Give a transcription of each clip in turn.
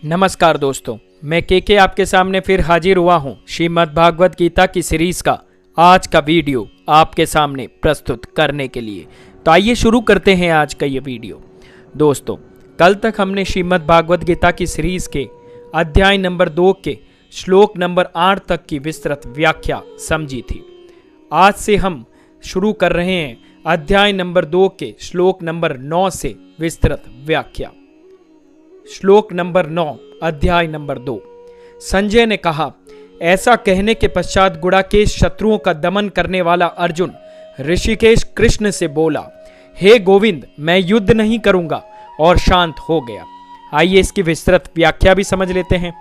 नमस्कार दोस्तों, मैं के आपके सामने फिर हाजिर हुआ हूँ श्रीमद् भागवत गीता की सीरीज का आज का वीडियो आपके सामने प्रस्तुत करने के लिए। तो आइए शुरू करते हैं आज का ये वीडियो। दोस्तों, कल तक हमने श्रीमद् भागवत गीता की सीरीज के अध्याय नंबर 2 के श्लोक नंबर 8 तक की विस्तृत व्याख्या समझी थी। आज से हम शुरू कर रहे हैं अध्याय नंबर 2 के श्लोक नंबर 9 से विस्तृत व्याख्या। श्लोक नंबर 9 अध्याय नंबर 2। संजय ने कहा, ऐसा कहने के पश्चात गुड़ाकेश शत्रुओं का दमन करने वाला अर्जुन ऋषिकेश कृष्ण से बोला, हे गोविंद, मैं युद्ध नहीं करूंगा, और शांत हो गया। आइए इसकी विस्तृत व्याख्या भी समझ लेते हैं।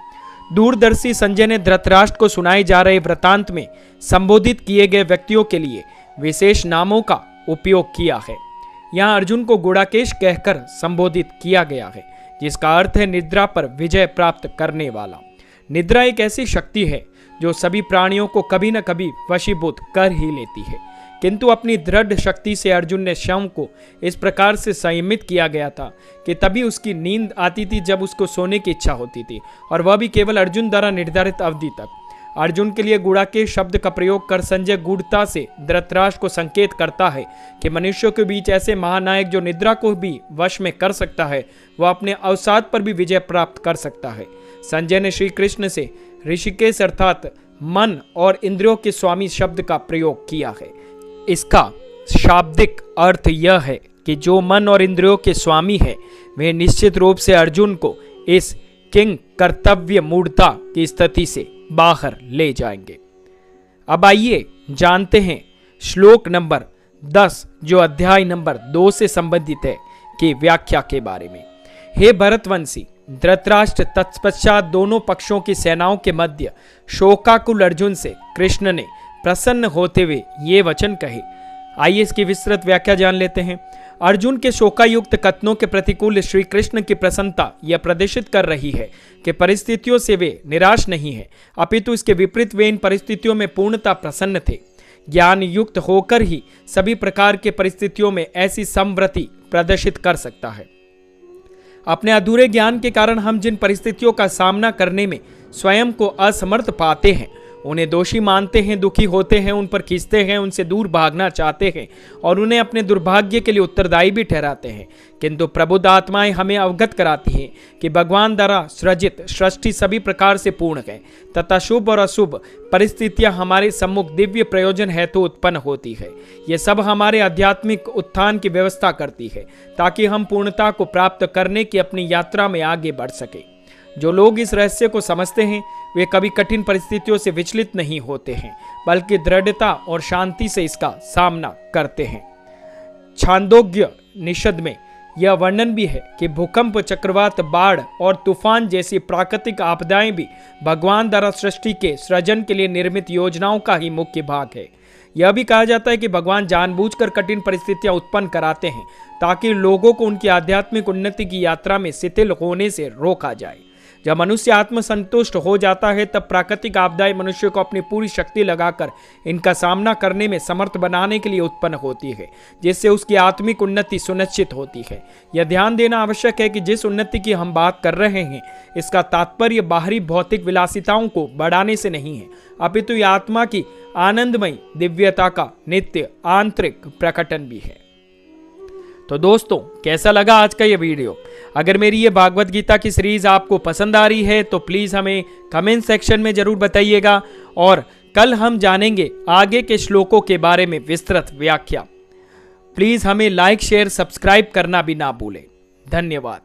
दूरदर्शी संजय ने धृतराष्ट्र को सुनाए जा रहे वृतांत में संबोधित किए गए व्यक्तियों के लिए विशेष नामों का उपयोग किया है। यहाँ अर्जुन को गुड़ाकेश कहकर संबोधित किया गया है, जिसका अर्थ है निद्रा पर विजय प्राप्त करने वाला। निद्रा एक ऐसी शक्ति है जो सभी प्राणियों को कभी न कभी वशीभूत कर ही लेती है, किंतु अपनी दृढ़ शक्ति से अर्जुन ने स्वयं को इस प्रकार से संयमित किया गया था कि तभी उसकी नींद आती थी जब उसको सोने की इच्छा होती थी, और वह भी केवल अर्जुन द्वारा निर्धारित अवधि तक। अर्जुन के लिए गुड़ाकेश शब्द का प्रयोग कर संजय गूढ़ता से धृतराष्ट्र को संकेत करता है कि मनुष्यों के बीच ऐसे महानायक जो निद्रा को भी वश में कर सकता है, वह अपने अवसाद पर भी विजय प्राप्त कर सकता है। संजय ने श्री कृष्ण से ऋषिकेश अर्थात मन और इंद्रियों के स्वामी शब्द का प्रयोग किया है। इसका शाब्दिक अर्थ यह है कि जो मन और इंद्रियों के स्वामी है, वे निश्चित रूप से अर्जुन को इस किंग कर्तव्य मूढ़ता की स्थिति से बाहर ले जाएंगे। अब आइए जानते हैं श्लोक नंबर 10 जो अध्याय नंबर 2 से संबंधित है की व्याख्या के बारे में। हे भरतवंशी, धृतराष्ट्र तत्पश्चात दोनों पक्षों की सेनाओं के मध्य शोकाकुल अर्जुन से कृष्ण ने प्रसन्न होते हुए ये वचन कहे। आइए इसकी विस्तृत व्याख्या जान लेते हैं। अर्जुन के शोकायुक्त कथनों के प्रतिकूल श्री कृष्ण की प्रसन्नता यह प्रदर्शित कर रही है कि परिस्थितियों से वे निराश नहीं है, अपितु इसके विपरीत वे इन परिस्थितियों में पूर्णतः प्रसन्न थे। ज्ञान युक्त होकर ही सभी प्रकार के परिस्थितियों में ऐसी समवृत्ति प्रदर्शित कर सकता है। अपने अधूरे ज्ञान के कारण हम जिन परिस्थितियों का सामना करने में स्वयं को असमर्थ पाते हैं, उन्हें दोषी मानते हैं, दुखी होते हैं, उन पर खींचते हैं, उनसे दूर भागना चाहते हैं और उन्हें अपने दुर्भाग्य के लिए उत्तरदायी भी ठहराते हैं, किंतु प्रबुद्ध आत्माएं हमें अवगत कराती हैं कि भगवान द्वारा सृजित सृष्टि सभी प्रकार से पूर्ण है तथा शुभ और अशुभ परिस्थितियां हमारे सम्मुख दिव्य प्रयोजन हेतु उत्पन्न होती है। ये सब हमारे आध्यात्मिक उत्थान की व्यवस्था करती है ताकि हम पूर्णता को प्राप्त करने की अपनी यात्रा में आगे बढ़ सके। जो लोग इस रहस्य को समझते हैं, वे कभी कठिन परिस्थितियों से विचलित नहीं होते हैं, बल्कि दृढ़ता और शांति से इसका सामना करते हैं। छांदोग्य निषद में यह वर्णन भी है कि भूकंप, चक्रवात, बाढ़ और तूफान जैसी प्राकृतिक आपदाएं भी भगवान द्वारा सृष्टि के सृजन के लिए निर्मित योजनाओं का ही मुख्य भाग है। यह भी कहा जाता है कि भगवान जानबूझकर कठिन परिस्थितियां उत्पन्न कराते हैं ताकि लोगों को उनकी आध्यात्मिक उन्नति की यात्रा में शिथिल होने से रोका जाए। जब मनुष्य आत्मसंतुष्ट हो जाता है, तब प्राकृतिक आपदाएं मनुष्य को अपनी पूरी शक्ति लगाकर इनका सामना करने में समर्थ बनाने के लिए उत्पन्न होती है, जिससे उसकी आत्मिक उन्नति सुनिश्चित होती है। यह ध्यान देना आवश्यक है कि जिस उन्नति की हम बात कर रहे हैं, इसका तात्पर्य बाहरी भौतिक विलासिताओं को बढ़ाने से नहीं है, अपितु यह आत्मा की आनंदमय दिव्यता का नित्य आंतरिक प्रकटन भी है। तो दोस्तों, कैसा लगा आज का ये वीडियो? अगर मेरी ये भागवत गीता की सीरीज आपको पसंद आ रही है तो प्लीज़ हमें कमेंट सेक्शन में ज़रूर बताइएगा, और कल हम जानेंगे आगे के श्लोकों के बारे में विस्तृत व्याख्या। प्लीज़ हमें लाइक, शेयर, सब्सक्राइब करना भी ना भूलें। धन्यवाद।